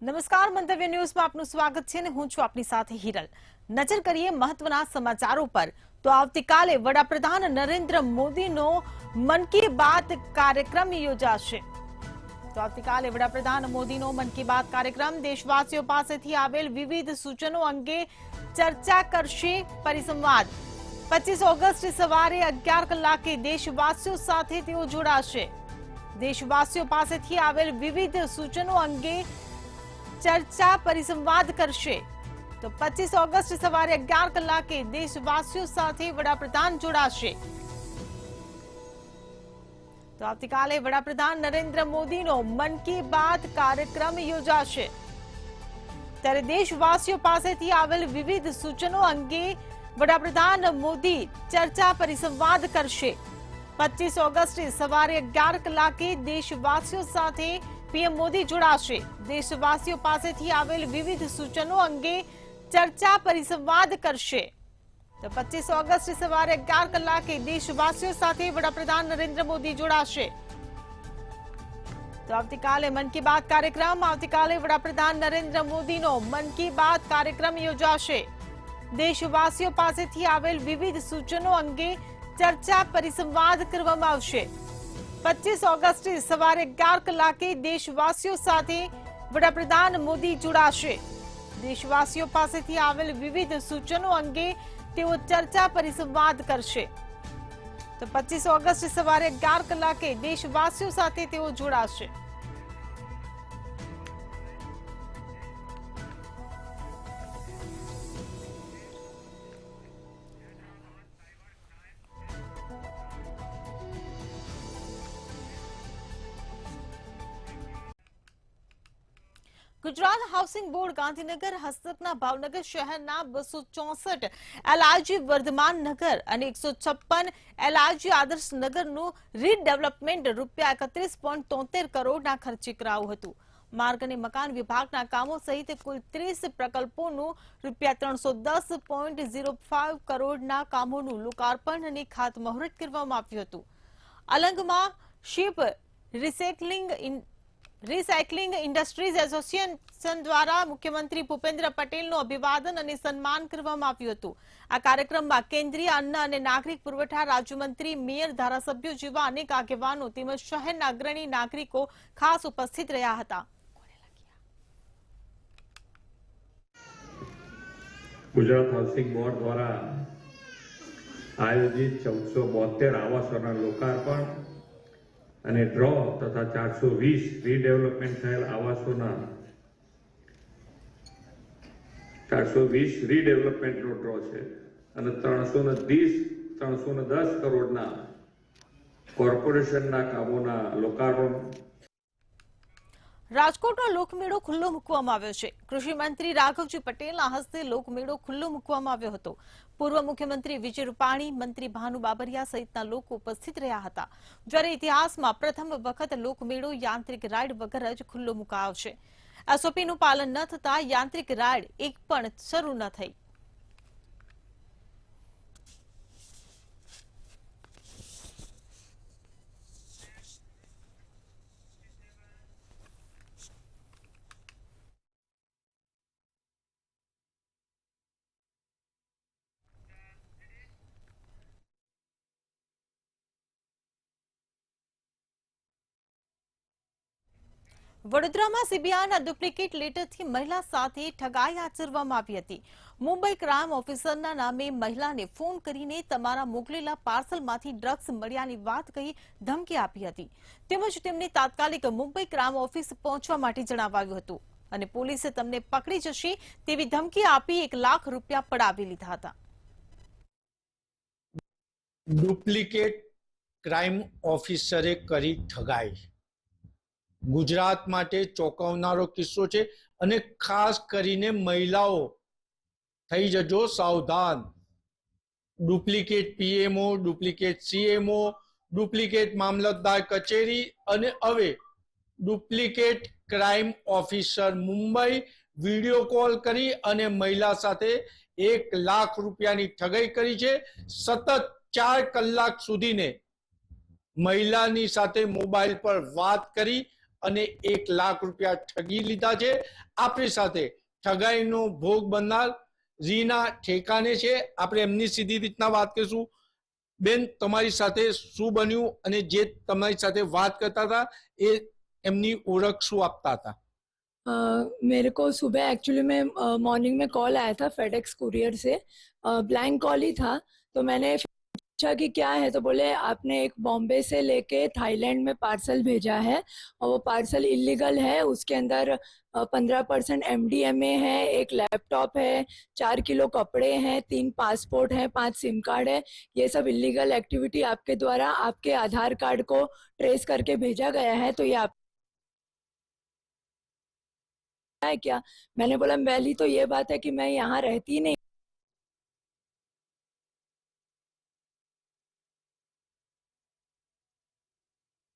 નમસ્કાર, મંતવ્ય ન્યૂઝમાં આપનું સ્વાગત છે અને હું છું આપની સાથે હિરલ। નજર કરીએ મહત્વના સમાચારો પર તો આવતીકાલે વડાપ્રધાન નરેન્દ્ર મોદીનો મન કી બાત કાર્યક્રમ યોજાશે। તો આવતીકાલે વડાપ્રધાન મોદીનો મન કી બાત કાર્યક્રમ દેશવાસીઓ પાસેથી આવેલ વિવિધ સૂચનો અંગે ચર્ચા કરશે। પરિસંવાદ 25 ઓગસ્ટ સવારે 11 કલાકે દેશવાસીઓ સાથે તેઓ જોડાશે। દેશવાસીઓ પાસેથી આવેલ વિવિધ સૂચનો અંગે चर्चा परिसंवाद करशे। तो 25 ऑगस्ट सवारे 11 कलाके देशवासियों साथे वडाप्रधान जोड़ाशे। तो आवतीकाले वडाप्रधान नरेंद्र मोदीनो मन की बात कार्यक्रम योजाशे। त्यारे देशवासियों पासेथी आवेल विविध सूचनो अंगे वडाप्रधान मोदी चर्चा परिसंवाद करशे। 25 ऑगस्ट सवारे 11 कलाके देशवासियों साथे पीएम मोदी जोड़ाशे। देशवासियों पासेथी आवेल विविध सूचनो अंगे चर्चा परिसंवाद करशे। तो 25 ऑगस्ट सवारे 11 कलाके देशवासियों साथे वडाप्रधान नरेंद्र मोदी जोड़ाशे। तो आवतीकाले मन की बात कार्यक्रम आवतीकाले वडाप्रधान नरेंद्र मोदीनो मन की बात कार्यक्रम योजाशे। देशवासियों पासेथी आवेल विविध सूचनो अंगे चर्चा परिसंवाद करवामां आवशे। 25 ऑगस्ट सवारे 11 कलाके देशवासियों साथे वडाप्रधान मोदी जोड़ाशे। देशवासियों पासेथी आवेल विविध सूचनो अंगे तेओ चर्चा परिसंवाद करशे। तो 25 ऑगस्ट सवारे 11 कलाके देशवासियों साथे तेओ जोड़ाशे। गुजरात हाउसिंग बोर्ड गांधीनगर हस्तकना भावनगर शहरना 264 एलआईजी वर्धमान नगर और 156 एलआईजी आदर्श नगरનું રીડેવલપમેન્ટ રૂપિયા 31.73 કરોડના ખર્ચે કરાયું હતું। માર્ગ અને મકાન વિભાગના કામો સહિત કુલ 30 પ્રકલ્પોનું રૂપિયા 310.05 કરોડના કામોનું લોકાર્પણ અને ખાતમુહૂર્ત કરવામાં આવ્યું હતું। અલંગમાં શિપ रिसाइकलिंग इंडस्ट्रीज एसोसिएशन द्वारा मुख्यमंत्री भूपेन्द्र पटेलનું અભિવાદન અને સન્માન કરવામાં આવ્યું હતું। આ કાર્યક્રમમાં કેન્દ્રીય અન્ન અને નાગરિક પુરવઠા રાજ્યમંત્રી, મેયર, ધારાસભ્યો જેવા અનેક આગેવાનો તેમજ શહેરના અગ્રણી નાગરિકો ખાસ ઉપસ્થિત રહ્યા હતા। गुजरात हाउसिंग बोर्ड द्वारा आयोजित 1472 आवासोना लोकार्पण અને ડ્રો તથા 420 રીડેવલપમેન્ટ થયેલ આવાસોના 420 રીડેવલપમેન્ટનો ડ્રો છે અને 310 કરોડના કોર્પોરેશનના કામોના લોકાર્પણ। રાજકોટનો લોકમેળો ખુલ્લો મૂકવામાં આવ્યો છે। કૃષિ મંત્રી રાઘવજી પટેલના હસ્તે લોકમેળો ખુલ્લો મૂકવામાં આવ્યો હતો। પૂર્વ મુખ્યમંત્રી વિજય રૂપાણી, મંત્રી ભાનુ બાબરિયા સહિતના લોકો ઉપસ્થિત રહ્યા હતા। જ્યારે ઇતિહાસમાં પ્રથમ વખત લોકમેળો યાંત્રિક રાઇડ વગર જ ખુલ્લો મુકાયો છે। એસઓપીનું પાલન ન થતા યાંત્રિક રાઇડ એક પણ શરૂ ન થઈ। વડોદરામાં સીબીઆઈના ડુપ્લિકેટ લેટરથી મહિલા સાથે ઠગાઈ આચરવામાં આવી હતી। મુંબઈ ક્રાઇમ ઓફિસરના નામે મહિલાને ફોન કરીને તમારા મોકલેલા પાર્સલમાંથી ડ્રગ્સ મળ્યાની વાત કહી ધમકી આપી હતી તેમજ તેમને તાત્કાલિક મુંબઈ ક્રાઇમ ઓફિસ પહોંચવા માટે જણાવાયું હતું અને પોલીસે તમને પકડી જશે તેવી ધમકી આપી 1 લાખ રૂપિયા પડાવી લીધા હતા। ડુપ્લિકેટ ક્રાઇમ ઓફિસરે કરી ઠગાઈ गुजरात माटे चौंकावनारो किस्सो छे अने खास करीने महिलाओ थई जजो सावधान। Duplicate PMO, duplicate CMO, duplicate मामलतदार कचेरी अने हवे duplicate crime officer Mumbai video call करी अने महिला साथे 1 लाख रूपियानी ठगाई करी छे। सतत 4 कलाक सुधीने महिलानी साथे मोबाइल पर बात करी અને 1 લાખ રૂપિયા ઠગી લીધા છે. આપણી સાથે ઠગાઈનો ભોગ બનનાર રીના ઠેકાને છે. આપણે એમની સીધી રીતના વાત કરીશું. બેન, તમારી સાથે શું બન્યું અને જે તમારી સાથે વાત કરતા હતા એ એમની ओळख શું આપતા હતા? मेरे को सुबह एक्चुअली में मॉर्निंग में कॉल आया था फेडेक्स कुरियर से, ब्लैंक कॉल ही था। तो मैंने पूछा कि क्या है, तो बोले आपने एक बॉम्बे से लेके थाईलैंड में पार्सल भेजा है और वो पार्सल इलीगल है। उसके अंदर 15% MDMA है, एक लैपटॉप है, 4 किलो कपड़े हैं, 3 पासपोर्ट हैं, 5 सिम कार्ड है। ये सब इलीगल एक्टिविटी आपके द्वारा आपके आधार कार्ड को ट्रेस करके भेजा गया है, तो ये आप है क्या? मैंने बोला पहली तो ये बात है कि मैं यहाँ रहती नहीं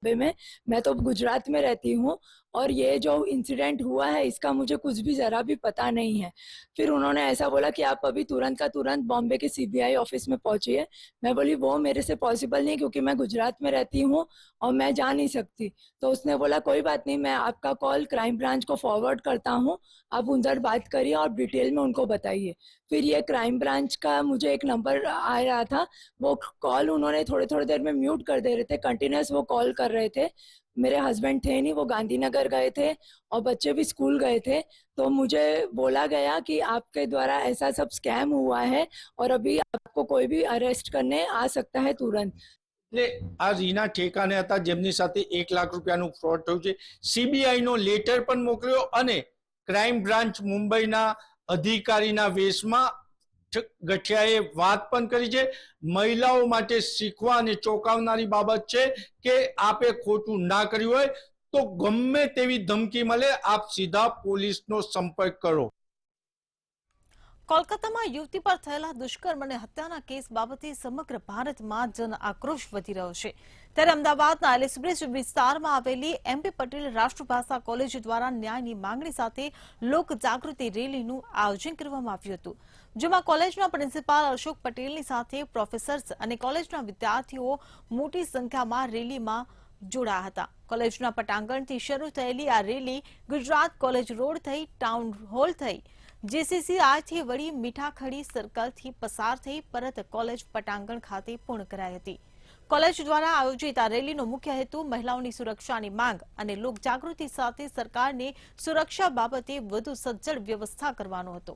में, मैं तो गुजरात में रहती हूँ और ये जो इंसिडेंट हुआ है इसका मुझे कुछ भी जरा भी पता नहीं है। फिर उन्होंने ऐसा बोला कि आप अभी तुरंत का तुरंत बॉम्बे के CBI ऑफिस में पहुंचिए। मैं बोली वो मेरे से पॉसिबल नहीं, क्योंकि मैं गुजरात में रहती हूँ और मैं जा नहीं सकती। तो उसने बोला कोई बात नहीं, मैं आपका कॉल क्राइम ब्रांच को फॉरवर्ड करता हूँ, आप उनसे बात करिए और डिटेल में उनको बताइए। फिर ये क्राइम ब्रांच का मुझे एक नंबर आ रहा था, वो कॉल उन्होंने थोड़ी थोड़ी देर में म्यूट कर दे रहे थे, कंटिन्यूस वो कॉल कर रहे थे। मेरे हस्बैंड थे नहीं, वो गांधीनगर गए थे और बच्चे भी स्कूल गए थे। तो मुझे बोला गया कि आपके द्वारा ऐसा सब स्कैम हुआ है और अभी आपको कोई भी अरेस्ट करने आ सकता है तुरंत। એટલે આ રીના ઠેકાને હતા જેમની સાથે 1 લાખ રૂપિયાનું ફ્રોડ થયું છે. CBI નો લેટર પણ મોકલ્યો અને ક્રાઇમ બ્રાન્ચ મુંબઈના અધિકારીના વેશમાં ગઠિયાએ વાત પણ કરી છે. મહિલાઓ માટે શીખવા અને ચોંકાવનારી બાબત છે કે આપે ખોટું ના કર્યું હોય તો ગમે તેવી ધમકી મળે, આપ સીધા પોલીસનો સંપર્ક કરો. કોલકાતામાં યુવતી પર થયેલા દુષ્કર્મ અને હત્યાના કેસ બાબતે સમગ્ર ભારતમાં જન આક્રોશ વધી રહ્યો છે. ત્યારે અમદાવાદના એલિસબ્રિજ વિસ્તારમાં આવેલી MP પટેલ રાષ્ટ્રભાષા કોલેજ દ્વારા ન્યાયની માંગણી સાથે લોક જાગૃતિ રેલીનું આયોજન કરવામાં આવ્યું હતું, જેમાં કોલેજના પ્રિન્સિપાલ અશોક પટેલની સાથે પ્રોફેસર્સ અને કોલેજના વિદ્યાર્થીઓ મોટી સંખ્યામાં રેલીમાં જોડાયા હતા. કોલેજના પટાંગણથી શરૂ થયેલી આ રેલી ગુજરાત કોલેજ રોડ થઈ ટાઉન હોલ થઈ JCCI થી વળી મીઠાખડી સર્કલથી પસાર થઈ પરત કોલેજ પટાંગણ ખાતે પૂર્ણ કરાઈ હતી. કોલેજ દ્વારા આયોજિત આ રેલીનો મુખ્ય હેતુ મહિલાઓની સુરક્ષાની માંગ અને લોક જાગૃતિ સાથે સરકારને સુરક્ષા બાબતે વધુ સજ્જડ વ્યવસ્થા કરવાનો હતો.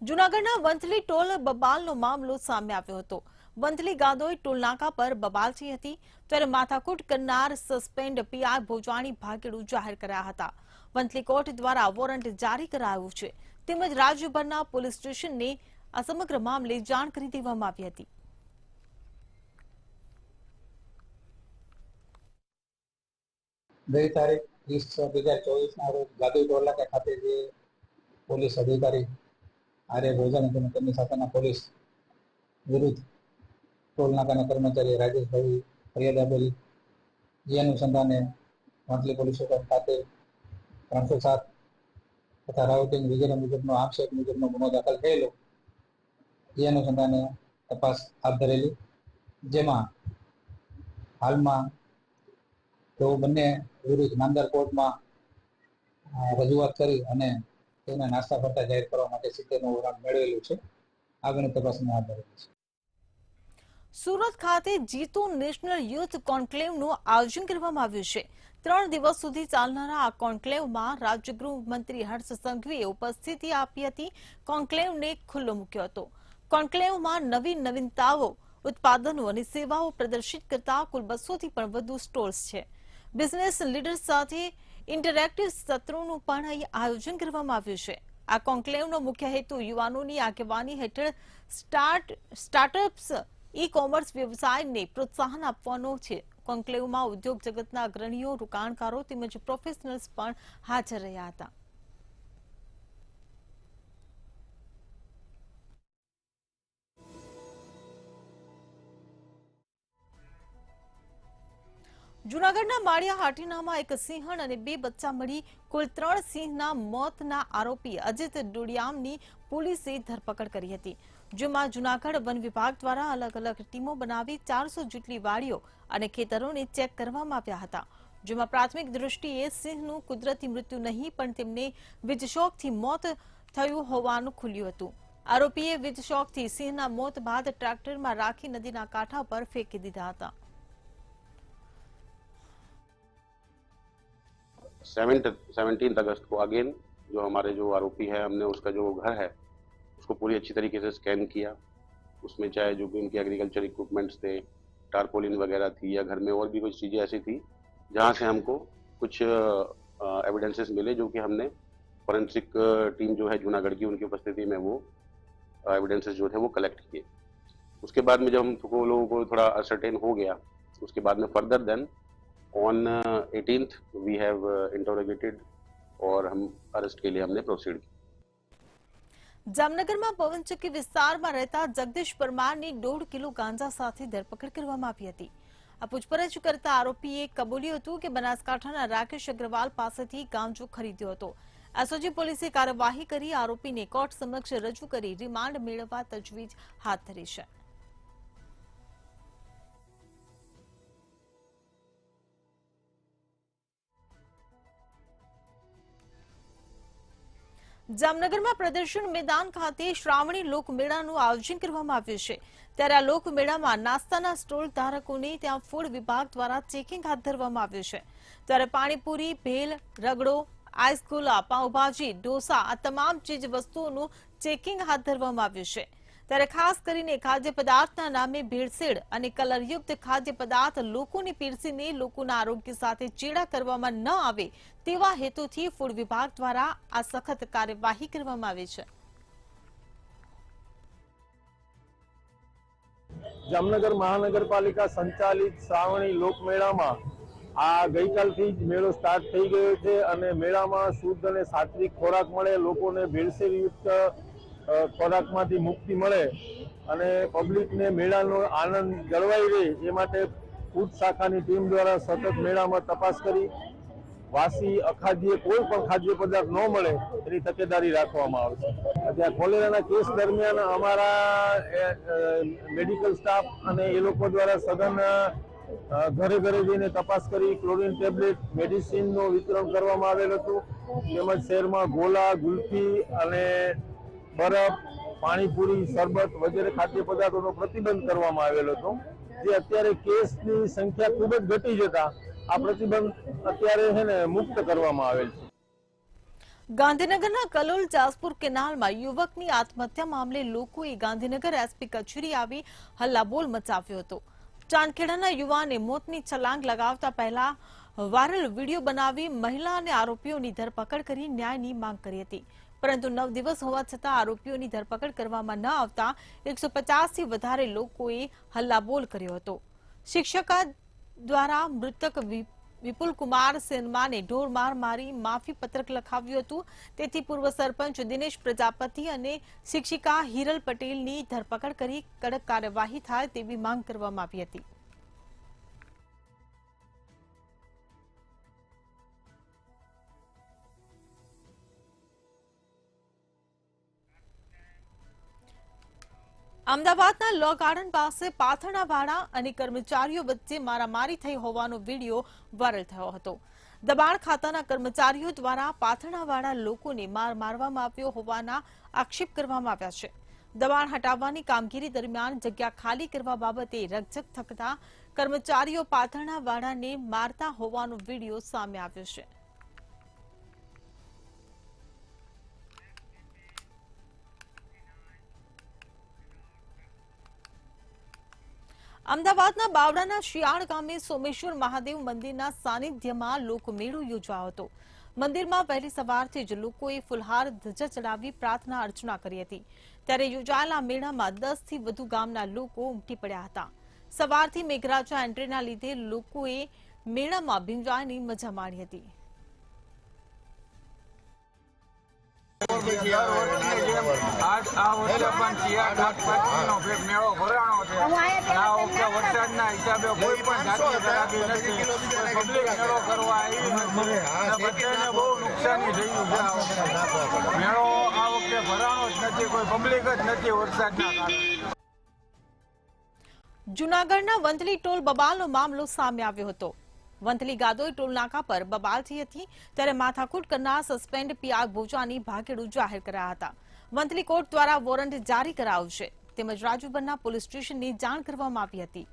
જૂનાગઢના વંથલી ટોલ બબાલનો મામલો સામે આવ્યો હતો. વંથલી ગાદોઈ ટોલનાકા પર બબાલ થઈ હતી, ત્યારે માથાકૂટ કરનાર સસ્પેન્ડ PI ભોજાણી ભાગેડુ જાહેર કર્યા હતા. વંથલી કોર્ટ દ્વારા વોરંટ જારી કરાયું છે, તેમજ રાજ્યભરના પોલીસ સ્ટેશનને આ સમગ્ર મામલે જાણ કરી દેવામાં આવી હતી. ગઈ તારીખ 30/6/2024 રોજ ગાદોઈ ટોલનાકા ખાતે જે પોલીસ અધિકારી આર્ય ભોજાણી અને તેમની સાથેના પોલીસ વિરુદ્ધ ટોલનાકાના કર્મચારી રાજેશભાઈ ફરિયાદ આપેલી, જે અનુસંધાને વંથલી પોલીસ સ્ટેશન ખાતે 307 તથા રાઉટિંગ વગેરે મુજબનો આક્ષેપ મુજબનો ગુનો દાખલ થયેલો. જે અનુસંધાને તપાસ હાથ ધરેલી, જેમાં હાલમાં તેઓ બંને વિરુદ્ધ નામદાર કોર્ટમાં રજૂઆત કરી અને તેના નાસ્તા ભરતા જાહેર કરવા માટે 70નું વોરંટ મેળવેલું છે. આગળની તપાસને હાથ ધરેલી છે. સુરત ખાતે જીતુ નેશનલ યુથ કોન્ક્લેવનું આયોજન કરવામાં આવ્યું છે. 3 દિવસ સુધી ચાલનારા આ કોન્ક્લેવમાં રાજ્ય ગૃહમંત્રી હર્ષ સંઘવીએ ઉપસ્થિતિ આપી હતી. કોન્ક્લેવને ખુલ્લો મૂક્યો હતો. કોન્ક્લેવમાં નવીનતાઓ, ઉત્પાદનો અને સેવાઓ પ્રદર્શિત કરતા કુલ 200થી પણ વધુ સ્ટોલ્સ છે. બિઝનેસ લીડર્સ સાથે ઇન્ટરેક્ટિવ સત્રોનું પણ અહીં આયોજન કરવામાં આવ્યું છે. આ કોન્ક્લેવનો મુખ્ય હેતુ યુવાનોની આગેવાની હેઠળ સ્ટાર્ટઅપ્સ, ઈ-કોમર્સ વ્યવસાયને પ્રોત્સાહન આપવાનો છે. કોન્ક્લેવમાં ઉદ્યોગ જગતના અગ્રણીઓ, રોકાણકારો તેમજ પ્રોફેશનલ્સ પણ હાજર રહ્યા હતા. જૂનાગઢના માળિયા હાટીનામાં એક સિંહણ અને 2 બચ્ચા મળી કુલ 3 સિંહના મોતના આરોપી અજીત ડોડિયામની પોલીસે ધરપકડ કરી હતી, જેમાં જૂનાગઢ વન વિભાગ દ્વારા અલગ અલગ ટીમો બનાવી 400 જેટલી વાડીઓ અને ખેતરોને ચેક કરવામાં આવ્યા હતા, જેમાં પ્રાથમિક દૃષ્ટિએ સિંહનું કુદરતી મૃત્યુ નહીં પણ તેમને વીજ શોકથી મોત થયું હોવાનું ખુલ્યું હતું। આરોપીએ વીજ શોકથી સિંહના મોત બાદ ટ્રેક્ટરમાં રાખી નદીના કાંઠા પર ફેંકી દીધા હતા। 17 अगस्त को अगेन जो हमारे जो आरोपी है हमने उसका जो घर है उसको पूरी अच्छी तरीके से स्कैन किया। उसमें चाहे जो भी उनके एग्रीकल्चर इक्विपमेंट्स थे, टारपोलिन वगैरह थी या घर में और भी कुछ चीज़ें ऐसी थी जहाँ से हमको कुछ एविडेंसेस मिले, जो कि हमने फॉरेंसिक टीम जो है जूनागढ़ की उनकी उपस्थिति में वो एविडेंसेस जो थे वो कलेक्ट किए। उसके बाद में जब हम लोगों को थोड़ा असर्टेन हो गया, उसके बाद में further then on 18th we have interrogated और हम अरेस्ट के लिए हमने प्रोसीड किया। જામનગરમાં પવનચક્કી વિસ્તારમાં રહેતા જગદીશ પરમારની 1.5 કિલો ગાંજા સાથે ધરપકડ કરવામાં આવી હતી। આ પૂછપરછ કરતા આરોપીએ કબૂલ્યું હતું કે બનાસકાંઠાના રાકેશ અગ્રવાલ પાસેથી ગાંજો ખરીદ્યો હતો। એસઓજી પોલીસે કાર્યવાહી કરી આરોપીને કોર્ટ સમક્ષ રજૂ કરી રિમાન્ડ મેળવવા તજવીજ હાથ ધરી છે। જામનગરમાં પ્રદર્શન મેદાન ખાતે શ્રાવણી લોકમેળાનું આયોજન કરવામાં આવ્યું છે, ત્યારે આ લોકમેળામાં નાસ્તાના સ્ટોલ ધારકોને ત્યાં ફૂડ વિભાગ દ્વારા ચેકિંગ હાથ ધરવામાં આવ્યું છે। ત્યારે પાણીપુરી, ભેલ, રગડો, આઈસગોલા, પાઉંભાજી, ઢોસા આ તમામ ચીજ વસ્તુઓનું ચેકિંગ હાથ ધરવામાં આવ્યું છે। ત્યારે ખાસ કરીને ખાદ્ય પદાર્થના નામે ભેળસેળ અને કલરયુક્ત ખાદ્ય પદાર્થ લોકોને પીરસીને લોકોના આરોગ્ય સાથે ચેડા કરવામાં ન આવે તેવા હેતુથી ફૂડ વિભાગ દ્વારા આ સખત કાર્યવાહી કરવામાં આવી છે। જામનગર મહાનગરપાલિકા સંચાલિત શ્રાવણી લોકમેળામાં આ ગઈકાલથી જ મેળો સ્ટાર્ટ થઈ ગયો છે અને મેળામાં શુદ્ધ અને સાત્વિક ખોરાક મળે, લોકોને ભેળસેળયુક્ત ખોરાકમાંથી મુક્તિ મળે અને પબ્લિકને મેળાનો આનંદ જળવાઈ રહે એ માટે ફૂડ શાખાની ટીમ દ્વારા સતત મેળામાં તપાસ કરી વાસી અખાદ્ય કોઈ પણ ખાદ્ય પદાર્થ ન મળે એની તકેદારી રાખવામાં આવશે। ત્યાં કોલેરાના કેસ દરમિયાન અમારા મેડિકલ સ્ટાફ અને એ લોકો દ્વારા સઘન ઘરે ઘરે જઈને તપાસ કરી ક્લોરીન ટેબ્લેટ મેડિસિનનું વિતરણ કરવામાં આવેલ હતું, તેમજ શહેરમાં ગોલા, ગુલ્ફી અને બરફ, પાણીપુરી, શરબત વગેરે ખાદ્ય પદાર્થોનો પ્રતિબંધ કરવામાં આવેલો હતો, જે અત્યારે કેસની સંખ્યા ખૂબ જ ઘટી જતા આ પ્રતિબંધ અત્યારે છે ને મુક્ત કરવામાં આવેલ છે। ગાંધીનગરના કલોલ જાસપુર કેનાલમાં યુવકની આત્મહત્યા મામલે લોકોએ ગાંધીનગર એસપી કચેરી આવી હલ્લાબોલ મચાવ્યો હતો। ચાંદખેડાના યુવાને મોતની છલાંગ લગાવતા પહેલા વાયરલ વિડીયો બનાવી મહિલા અને આરોપીઓની ધરપકડ કરી ન્યાયની માંગ કરી હતી, પરંતુ 9 દિવસ હોવા છતાં આરોપીઓની ધરપકડ કરવામાં ન આવતા 150 થી વધારે લોકોએ હલ્લાબોલ કર્યો હતો। શિક્ષકા દ્વારા મૃતક વિપુલ કુમાર સેનમાને ઢોર માર મારી માફી પત્રક લખાવ્યું હતું, તેથી પૂર્વ સરપંચ દિનેશ પ્રજાપતિ અને શિક્ષિકા હિરલ પટેલની ધરપકડ કરી કડક કાર્યવાહી થાય તેવી માંગ કરવામાં આવી હતી। અમદાવાદના લો ગાર્ડન પાસે પાથરણાવાળા અને કર્મચારીઓ વચ્ચે મારામારી થઈ હોવાનો વિડીયો વાયરલ થયો હતો। દબાણ ખાતાના કર્મચારીઓ દ્વારા પાથરણાવાળા લોકોને માર મારવામાં આવ્યો હોવાના આક્ષેપ કરવામાં આવ્યા છે। દબાણ હટાવવાની કામગીરી દરમિયાન જગ્યા ખાલી કરવા બાબતે રકઝક થતા કર્મચારીઓ પાથરણાવાળાને મારતા હોવાનો વિડીયો સામે આવ્યો છે। અમદાવાદના બાવળાના શિયાળ ગામે સોમેશ્વર મહાદેવ મંદિરના સાનિધ્યમાં લોકમેળો યોજાયો હતો। મંદિરમાં વહેલી સવારથી જ લોકોએ ફુલહાર ધજા ચડાવી પ્રાર્થના અર્ચના કરી હતી, ત્યારે યોજાયેલા મેળામાં 10 થી વધુ ગામના લોકો ઉમટી પડ્યા હતા। સવારથી મેઘરાજા એન્ટ્રીના લીધે લોકોએ મેળામાં ભીંજાવાની મજા માણી હતી। પછી હર વર્ષની જેમ આ વર્ષે પણ શિયાળ નાગપંચમીનો મેળો ભરાણો છે. આ વખતે વરસાદના હિસાબે કોઈ પણ જાતની ખરાબી નથી. પબ્લિક મેળો કરવા આવી નથી અને બધાને બહુ નુકસાની થયું છે. આ વખતે મેળો આ વખતે ભરાણો જ નથી, કોઈ પબ્લિક જ નથી વરસાદના કારણે. જૂનાગઢના વંથલી ટોલ બબાલનો મામલો સામે આવ્યો હતો. વંથલી ગાદોઈ ટોલ નાકા પર બબાલ થઈ હતી ત્યારે માથાકૂટ કરનાર સસ્પેન્ડ પીઆર બોજાની ભાગેડુ જાહેર કરાયા હતા. વંથલી કોર્ટ દ્વારા વોરંટ જારી કરાયું છે તેમજ રાજુબરના પોલીસ સ્ટેશનની જાણ કરવામાં આવી હતી.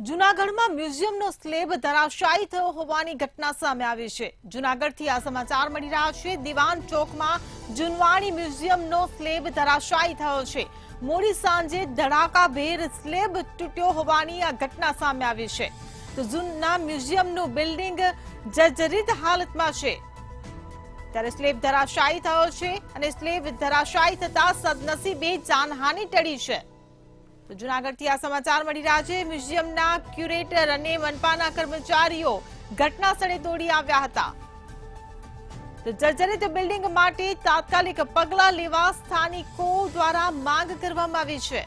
જૂનાગઢમાં મ્યુઝિયમનો સ્લેબ ધરાશાયી થયો હોવાની ઘટના સામે આવી છે. જૂનાગઢથી આ સમાચાર મળી રહ્યા છે. દિવાન ચોકમાં જૂનવાણી મ્યુઝિયમનો સ્લેબ ધરાશાયી થયો છે. મોડી સાંજે ધડાકાભેર સ્લેબ તૂટ્યો હોવાની આ ઘટના સામે આવી છે. તો જૂના મ્યુઝિયમનું બિલ્ડિંગ જર્જરિત હાલતમાં છે ત્યારે સ્લેબ ધરાશાયી થયો છે અને સ્લેબ ધરાશાયી થતા સદનસીબે જાનહાનિ ટળી છે. તો જૂનાગઢથી આ સમાચાર મળી રહ્યા છે. મ્યુઝિયમના ક્યુરેટર અને મનપાના કર્મચારીઓ ઘટના સ્થળે દોડી આવ્યા હતા. તો જર્જરિત બિલ્ડિંગ માટે તાત્કાલિક પગલાં લેવા સ્થાનિકો દ્વારા માંગ કરવામાં આવી છે.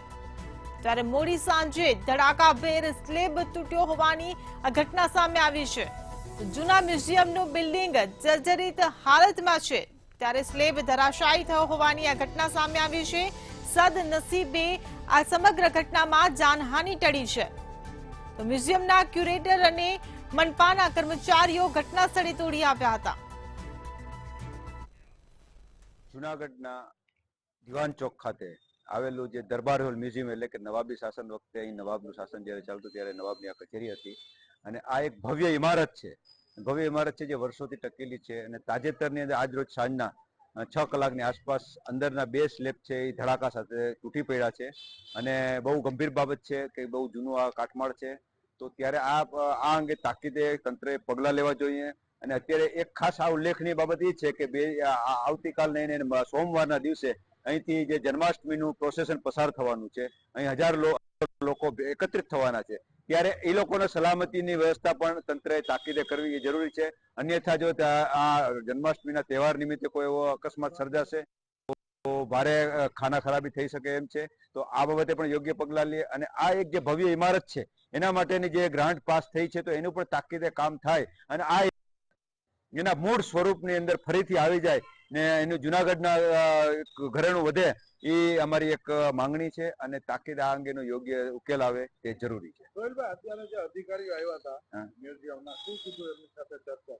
ત્યારે મોડી સાંજે ધડાકાભેર સ્લેબ તૂટ્યો હોવાની આ ઘટના સામે આવી છે. જૂના મ્યુઝિયમનું બિલ્ડિંગ જર્જરિત હાલતમાં છે ત્યારે સ્લેબ ધરાશાયી થયો હોવાની આ ઘટના સામે આવી છે. સદનસીબે આ સમગ્ર ઘટનામાં જાનહાનિ ટળી છે. તો મ્યુઝિયમના ક્યુરેટર અને મનપાના કર્મચારીઓ ઘટના સ્થળે દોડી આવ્યા હતા. જૂનાગઢના દિવાન ચોક ખાતે આવેલું જે દરબાર હોલ મ્યુઝિયમ એટલે કે નવાબી શાસન વખતે અહીં નવાબનું શાસન જ્યારે ચાલતું ત્યારે નવાબની આ કચેરી હતી અને આ એક ભવ્ય ઇમારત છે. ભવ્ય ઇમારત છે જે વર્ષોથી ટકેલી છે અને તાજેતરની અંદર આજ રોજ સાંજના 6 કલાકની આસપાસ અંદરના 2 સ્લેબ છે એ ધડાકા સાથે તૂટી પડ્યા છે અને બહુ ગંભીર બાબત છે કે બહુ જૂનું આ કાટમાળ છે. તો ત્યારે આ અંગે તાકીદે તંત્રએ પગલાં લેવા જોઈએ અને અત્યારે એક ખાસ આ ઉલ્લેખનીય બાબત એ છે કે આવતીકાલને સોમવારના દિવસે અહીંથી જે જન્માષ્ટમીનું પ્રોસેસન પસાર થવાનું છે, અહીં 1000 લોકો એકત્રિત થવાના છે ત્યારે એ લોકોના સલામતીની વ્યવસ્થા પણ તંત્રએ તાકીદે કરવી એ જરૂરી છે. અન્યથા જો આ જન્માષ્ટમીના તહેવાર નિમિત્તે કોઈ એવો અકસ્માત સર્જાશે તો ભારે ખાના ખરાબી થઈ શકે એમ છે. તો આ બાબતે પણ યોગ્ય પગલાં લે અને આ એક જે ભવ્ય ઇમારત છે એના માટેની જે ગ્રાન્ટ પાસ થઈ છે તો એનું પણ તાકીદે કામ થાય અને આ એના મૂળ સ્વરૂપની અંદર ફરીથી આવી જાય ને એનું જૂનાગઢના ઘરેણું વધે એ અમારી એક માંગણી છે અને તાકીદ આ અંગેનો યોગ્ય ઉકેલ આવે તે જરૂરી છે. અત્યારે જે અધિકારીઓ આવ્યા હતા મ્યુઝિયમના, શું કીધું એમની સાથે ચર્ચા?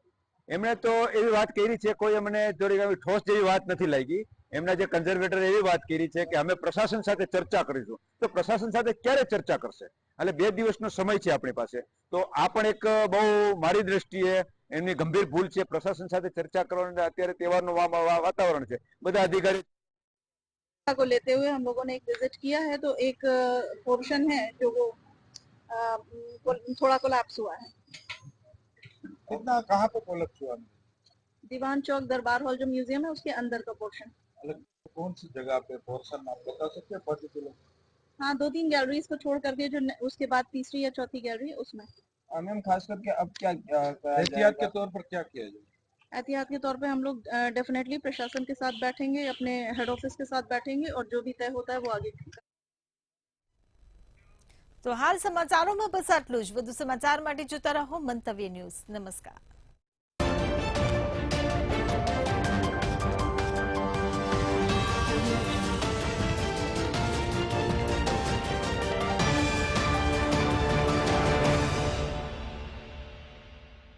એમણે તો એવી વાત કરી છે, કોઈ અમને થોડી ઠોસ જેવી વાત નથી લાગી. એમના જે કન્ઝર્વેટર એવી વાત કરી છે કે અમે પ્રશાસન સાથે ચર્ચા કરીશું. તો પ્રશાસન સાથે ક્યારે ચર્ચા કરશે? એટલે 2 દિવસનો સમય છે આપણી પાસે. તો આ પણ એક બહુ મારી દ્રષ્ટિએ એમની ગંભીર ભૂલ છે. પ્રશાસન સાથે ચર્ચા કરવાનું અત્યારે તહેવારનું વાતાવરણ છે, બધા અધિકારી को लेते हुए हम लोगों ने एक विजिट किया है तो एक पोर्शन है जो वो थोड़ा कोलैप्स हुआ है. कितना कहाँ पे कोलैप्स हुआ? दीवान चौक दरबार हॉल जो म्यूजियम है उसके अंदर का पोर्शन. कौन सी जगह पे पोर्शन आप बता सकते हैं पर्टिकुलर? हाँ, 2-3 गैलरीज को छोड़ करके जो उसके बाद तीसरी या चौथी गैलरी उसमें. मैम खास करके अब क्या एहतियात के तौर पर क्या किया जाए? एहतियात के तौर पे हम लोग डेफिनेटली प्रशासन के साथ बैठेंगे, अपने हेड ऑफिस के साथ बैठेंगे और जो भी तय होता है वो आगे. તો હાલ સમાચારોમાં બસ આટલું જ. વધુ સમાચાર માટે જોતા રહો મંતવ્ય ન્યૂઝ. નમસ્કાર.